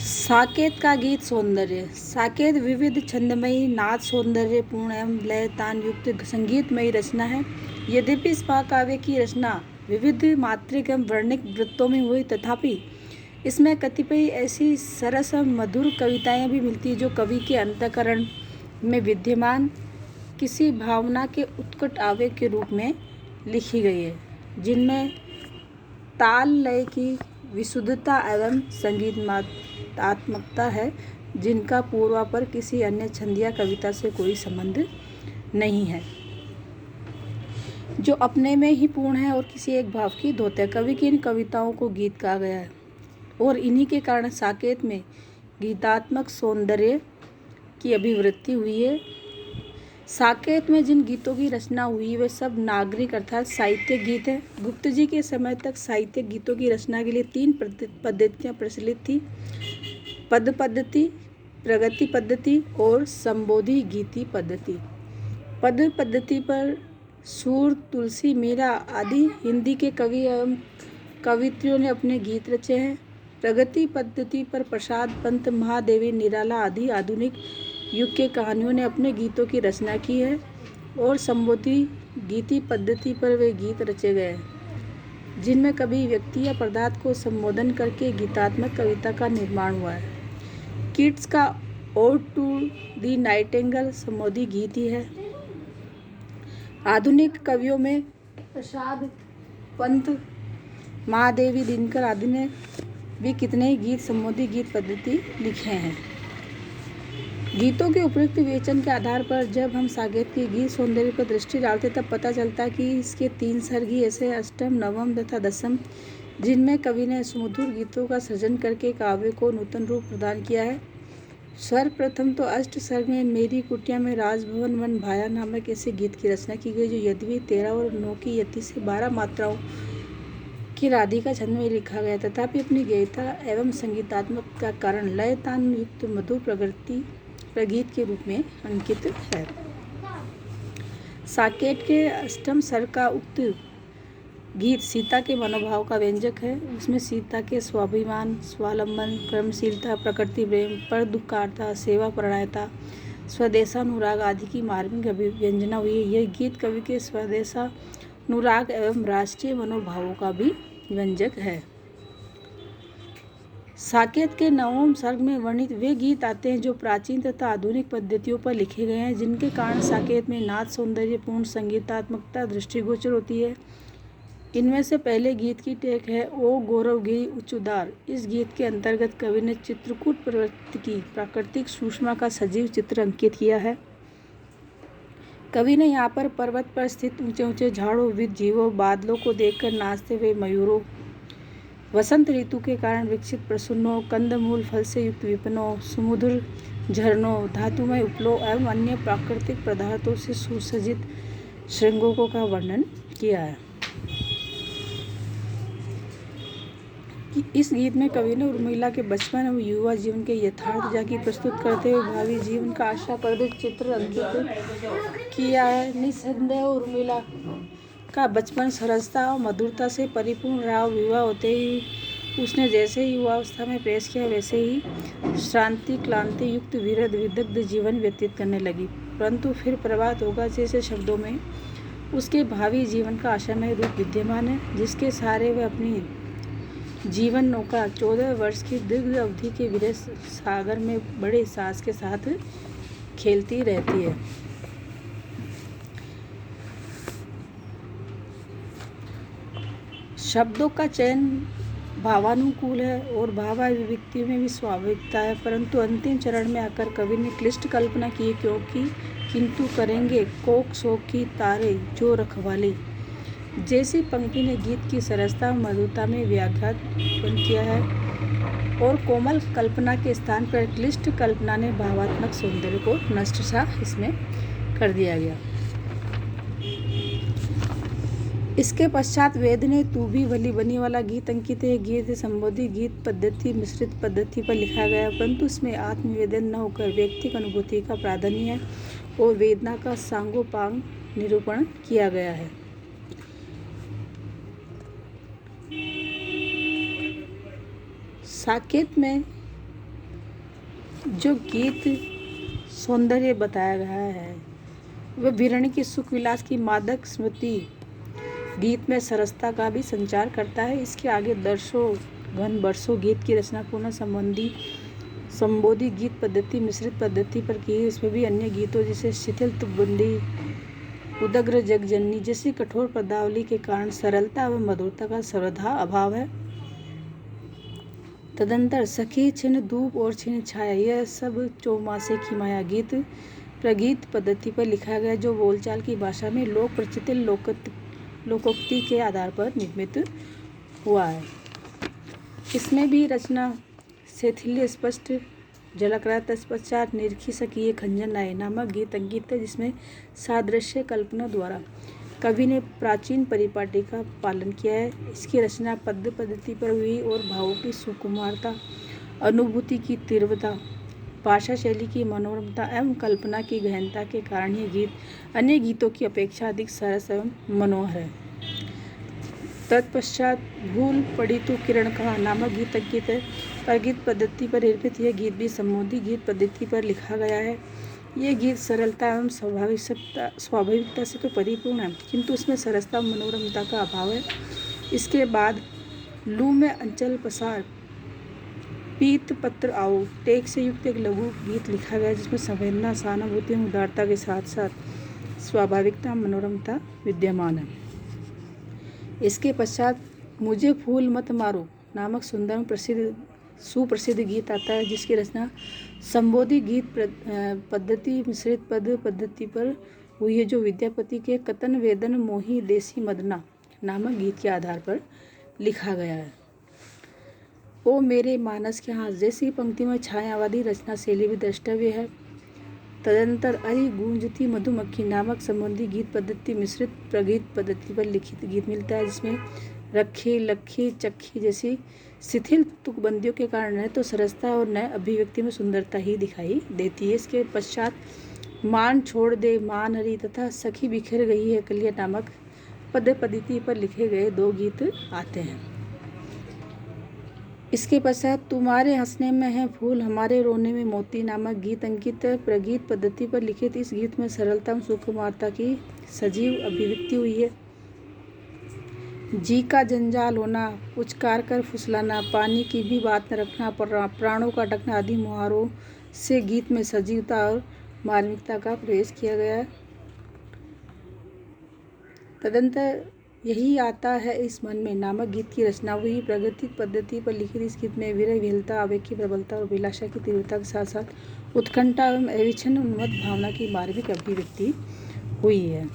साकेत का गीत सौंदर्य। साकेत विविध छंदमयी नाद सौंदर्यपूर्ण एवं लय तान युक्त संगीतमयी रचना है। यद्यपि इस महाकाव्य की रचना विविध मात्रिक एवं वर्णिक वृत्तों में हुई, तथापि इसमें कतिपय ऐसी सरस और मधुर कविताएं भी मिलती हैं जो कवि के अंतःकरण में विद्यमान किसी भावना के उत्कट आवेग के रूप में लिखी गई है, जिनमें ताल लय की विशुद्धता एवं संगीतात्मकता है, जिनका पूर्वापर किसी अन्य छंद या कविता से कोई संबंध नहीं है, जो अपने में ही पूर्ण है और किसी एक भाव की धोत है। कवि की इन कविताओं को गीत कहा गया है और इन्हीं के कारण साकेत में गीतात्मक सौंदर्य की अभिवृद्धि हुई है। साकेत में जिन गीतों की रचना हुई वे सब नागरिक अर्थात साहित्यिक गीत हैं। गुप्त जी के समय तक साहित्यिक गीतों की रचना के लिए 3 पद्धतियाँ प्रचलित थी: पद पद्धति, प्रगति पद्धति और संबोधि गीति पद्धति। पद पद्धति पर सूर, तुलसी, मीरा आदि हिंदी के कवि एवं कवित्रियों ने अपने गीत रचे हैं। प्रगति पद्धति पर प्रसाद पंत, महादेवी, निराला आदि आधुनिक युग के कहानियों ने अपने गीतों की रचना की है और संबोधि गीति पद्धति पर वे गीत रचे गए हैं जिनमें कभी व्यक्ति या पदार्थ को संबोधन करके गीतात्मक कविता का निर्माण हुआ है। कीट्स का ओड टू दी नाइटिंगेल संबोधि गीत ही है। आधुनिक कवियों में प्रसाद पंत, महादेवी, दिनकर आदि ने भी कितने ही गीत संबोधि गीत पद्धति लिखे हैं। गीतों के उपयुक्त विवेचन के आधार पर जब हम साकेत के गीत सौंदर्य पर दृष्टि डालते तब पता चलता है कि इसके 3 सर्ग ही ऐसे अष्टम, नवम तथा दसम, जिनमें कवि ने सुमधुर गीतों का सृजन करके काव्य को नूतन रूप प्रदान किया है। सर्वप्रथम तो अष्ट सर्ग में मेरी कुटिया में राजभवन वन भाया नामक ऐसे गीत की रचना की गई जो यद्यपि 13 और 9 की यति से 12 मात्राओं की राधिका छंद में लिखा गया, तथापि अपनी गहनता एवं संगीतात्मक का कारण लय तान युक्त मधुर प्रगीत के रूप में अंकित है। साकेत के अष्टम सर्ग का उक्त गीत सीता के मनोभाव का व्यंजक है। उसमें सीता के स्वाभिमान, स्वावलंबन, कर्मशीलता, प्रकृति प्रेम, पर दुःखार्ता, सेवा परायणता, स्वदेशानुराग आदि की मार्मिक अभिव्यंजना हुई है। यह गीत कवि के स्वदेशानुराग एवं राष्ट्रीय मनोभावों का भी व्यंजक है। साकेत के नवम सर्ग में वर्णित वे गीत आते हैं जो प्राचीन तथा आधुनिक पद्धतियों पर लिखे गए हैं, जिनके कारण साकेत में नाद सौंदर्यपूर्ण संगीतात्मकता दृष्टिगोचर होती है। इनमें से पहले गीत की टेक है ओ गौरवगिरी उच्चुदार। इस गीत के अंतर्गत कवि ने चित्रकूट पर्वत की प्राकृतिक सुषमा का सजीव चित्र अंकित किया है। कवि ने यहाँ पर पर्वत पर स्थित ऊंचे ऊंचे झाड़ों, विविध जीवों, बादलों को देखकर नाचते हुए मयूरों, वसंत ऋतु के कारण विकसित प्रसूनों, कंदमूल फल से युक्त विपिनों, सुमधुर झरनों, धातुमय उपलों एवं अन्य प्राकृतिक पदार्थों से सुसज्जित श्रृंगों का वर्णन किया है। इस गीत में कवि ने उर्मिला के बचपन एवं युवा जीवन के यथार्थ झांकी प्रस्तुत करते हुए भावी जीवन का आशाप्रद चित्र अंकित किया है। निस्संदेह उर्मिला का बचपन सरलता और मधुरता से परिपूर्ण रहा। विवाह होते ही उसने जैसे ही युवावस्था में प्रवेश किया वैसे ही शांति क्लांति युक्त विदग्ध जीवन व्यतीत करने लगी। परंतु फिर प्रभात होगा जैसे शब्दों में उसके भावी जीवन का आशामय रूप विद्यमान है, जिसके सहारे वह अपनी जीवन नौका 14 वर्ष की दीर्घ अवधि के विरह सागर में बड़े साहस के साथ खेलती रहती है। शब्दों का चयन भावानुकूल है और भावाभिव्यक्ति में भी स्वाभाविकता है, परंतु अंतिम चरण में आकर कवि ने क्लिष्ट कल्पना की क्योंकि किंतु करेंगे कोक शोक की तारे जो रखवाली जैसी पंक्ति ने गीत की सरसता और मधुरता में व्याघात किया है और कोमल कल्पना के स्थान पर क्लिष्ट कल्पना ने भावात्मक सौंदर्य को नष्ट सा इसमें कर दिया गया। इसके पश्चात वेद ने तू भी भली बनी वाला गीत अंकित है। गीत संबोधि गीत पद्धति मिश्रित पद्धति पर लिखा गया, परंतु इसमें आत्मनिवेदन न होकर व्यक्तिगत अनुभूति का प्राधान्य है और वेदना का सांगोपांग निरूपण किया गया है। साकेत में जो गीत सौंदर्य बताया गया है वह वीरणी की सुख विलास की मादक स्मृति गीत में सरसता का भी संचार करता है। इसके आगे दर्शों घन बरसों गीत की रचना पूर्ण संबोधि गीत पद्धति मिश्रित पद्धति पर की है। इसमें भी अन्य गीतों जैसे शिथिल तुकबंदी उदग्र जगजननी जैसी कठोर पदावली के कारण सरलता एवं मधुरता का सर्वथा अभाव है। तदंतर सखी छिन धूप और छिन छाया यह सब चौमासे की माया गीत प्रगीत पद्धति पर लिखा गया जो बोलचाल की भाषा में लोक प्रचलित लोकोक्ति के आधार पर निर्मित हुआ है। इसमें भी रचना शैथिल्य स्पष्ट झलक रहा। तत्पश्चात निरखी सकिए खंजन आए नामक गीत अंकित है जिसमें सादृश्य कल्पना द्वारा कवि ने प्राचीन परिपाटी का पालन किया है। इसकी रचना पद्य पद्धति पर हुई और भावों की सुकुमारता अनुभूति की तीव्रता भाषा शैली की मनोरमता एवं कल्पना की गहनता के कारण ये गीत अन्य गीतों की अपेक्षा अधिक सरस एवं मनोहर है। तत्पश्चात भूल पड़ी तो किरण कहा नामक गीत अंकित है। प्रगीत पद्धति पर निर्मित यह गीत भी संबोधि गीत पद्धति पर लिखा गया है। यह गीत सरलता एवं स्वाभाविकता से तो परिपूर्ण है किंतु उसमें सरसता मनोरमता का अभाव है। इसके बाद लू में अंचल पसार पीत पत्र आओ टेक से युक्त एक लघु गीत लिखा गया जिसमें संवेदना सहानुभूति एवं उदारता के साथ साथ स्वाभाविकता मनोरमता विद्यमान है। इसके पश्चात मुझे फूल मत मारो नामक सुंदर सुप्रसिद्ध गीत आता है जिसकी रचना संबोधि गीत पद्धति मिश्रित पद पद्धति पर हुई है जो विद्यापति के कतन वेदन मोही देसी मदना नामक गीत के आधार पर लिखा गया है। ओ मेरे मानस के हाथ जैसी पंक्ति में छायावादी रचना शैली भी द्रष्टव्य है। तदंतर अरि गूंजती मधुमक्खी नामक संबंधी गीत पद्धति मिश्रित प्रगीत पद्धति पर लिखित गीत मिलता है जिसमें रखी लखी चक्की जैसी शिथिल तुकबंदियों के कारण न तो सरसता और न अभिव्यक्ति में सुंदरता ही दिखाई देती है। इसके पश्चात मान छोड़ दे मान हरी तथा सखी बिखर गई है कलिया नामक पद्य पद्धति पर लिखे गए दो गीत आते हैं। इसके पश्चात तुम्हारे हंसने में है फूल हमारे रोने में मोती नामक गीत अंकित है। प्रगीत पद्धति पर लिखित इस गीत में सरलता एवं सुकुमारता की सजीव अभिव्यक्ति हुई है। जी का जंजाल होना पुचकार कर फुसलाना पानी की भी बात न रखना प्राणों का अटकना आदि मुहारों से गीत में सजीवता और मार्मिकता का प्रवेश किया गया है। तदंतर यही आता है इस मन में नामक गीत की रचना हुई। प्रगति पद्धति पर लिखित इस गीत में विरह विहलता आवेग की प्रबलता और अभिलाषा की तीव्रता के साथ साथ उत्कंठा एवं अविच्छिन्न उन्मत्त भावना की मार्मिक अभिव्यक्ति हुई है।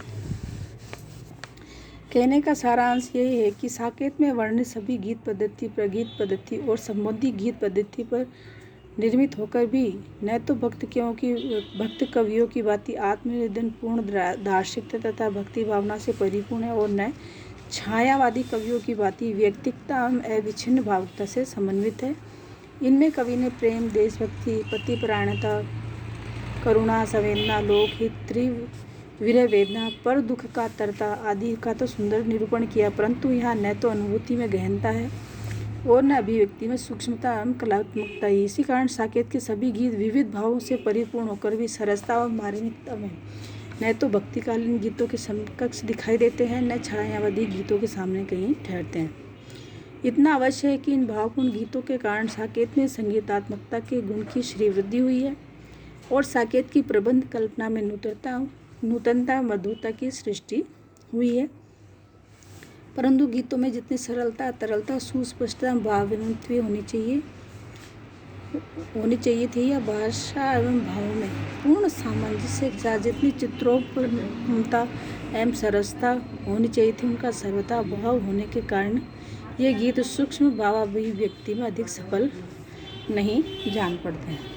कहने का सारांश यही है कि साकेत में वर्णित सभी गीत पद्धति प्रगीत पद्धति और संबोधि गीत पद्धति पर निर्मित होकर भी न तो भक्त कवियों की भांति आत्मनिवेदन पूर्ण दार्शनिकता तथा भक्ति भावना से परिपूर्ण है और न छायावादी कवियों की भांति व्यक्तिकता एवं अविच्छिन्न भावुकता से समन्वित है। इनमें कवि ने प्रेम देशभक्ति पतिपरायणता करुणा संवेदना लोकहित तीव्र विरह वेदना पर दुख का तरता आदि का तो सुंदर निरूपण किया परंतु यहाँ न तो अनुभूति में गहनता है और न अभिव्यक्ति में सूक्ष्मता एवं कलात्मकता है। इसी कारण साकेत के सभी गीत विविध भावों से परिपूर्ण होकर भी सरसता और मार्मिकता में न तो भक्तिकालीन गीतों के समकक्ष दिखाई देते हैं न छायावादी गीतों के सामने कहीं ठहरते हैं। इतना अवश्य है कि इन भावपूर्ण गीतों के कारण साकेत में संगीतात्मकता के गुण की श्रीवृद्धि हुई है और साकेत की प्रबंध कल्पना में नूतनता मधुरता की सृष्टि हुई है। परंतु गीतों में जितनी सरलता तरलता सुस्पष्टता भावनात्मक होनी चाहिए थी या भाषा एवं भावों में पूर्ण सामंजस्य के साथ जितनी चित्रोपमता एवं सरसता होनी चाहिए थी उनका सर्वथा अभाव होने के कारण ये गीत सूक्ष्म भावाभिव्यक्ति में अधिक सफल नहीं जान पड़ते हैं।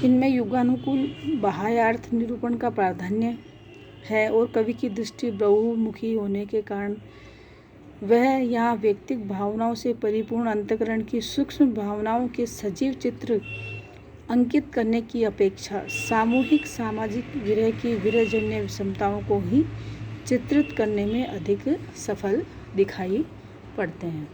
इनमें युगानुकूल बाह्यार्थ निरूपण का प्राधान्य है और कवि की दृष्टि बहुमुखी होने के कारण वह यहाँ व्यक्तिगत भावनाओं से परिपूर्ण अंतःकरण की सूक्ष्म भावनाओं के सजीव चित्र अंकित करने की अपेक्षा सामूहिक सामाजिक विरह की विरहजन्य विषमताओं को ही चित्रित करने में अधिक सफल दिखाई पड़ते हैं।